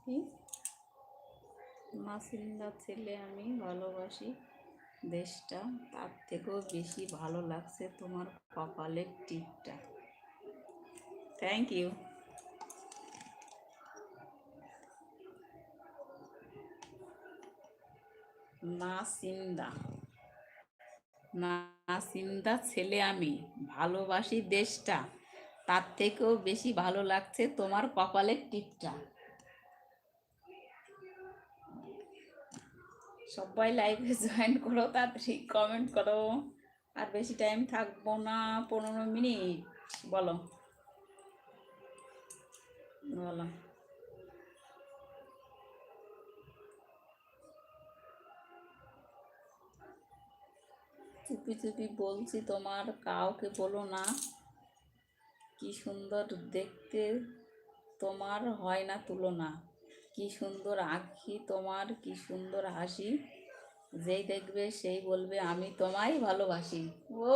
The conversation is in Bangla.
কি মাসিন্দা ছেলে আমি ভালোবাসি দেশটা, তার থেকেও বেশি ভালো লাগছে তোমার কপালের টিপটা। Thank you. নাসিন্দা, নাসিন্দা ছেলে আমি ভালোবাসি দেশটা, তার থেকেও বেশি ভালো লাগছে তোমার কপালের টিপটা। সবাই লাইভে জয়েন করো, তাড়াতাড়ি কমেন্ট করো। আর বেশি টাইম থাকবো না, 15 মিনিট। বলো বলো। চুপি চুপি বলছি, তোমার কাউকে বলো না। কি সুন্দর দেখতে তোমার, হয় না তুলনা। কি সুন্দর আঁখি তোমার, কি সুন্দর হাসি, যেই দেখবে সেই বলবে আমি তোমায় ভালোবাসি। ও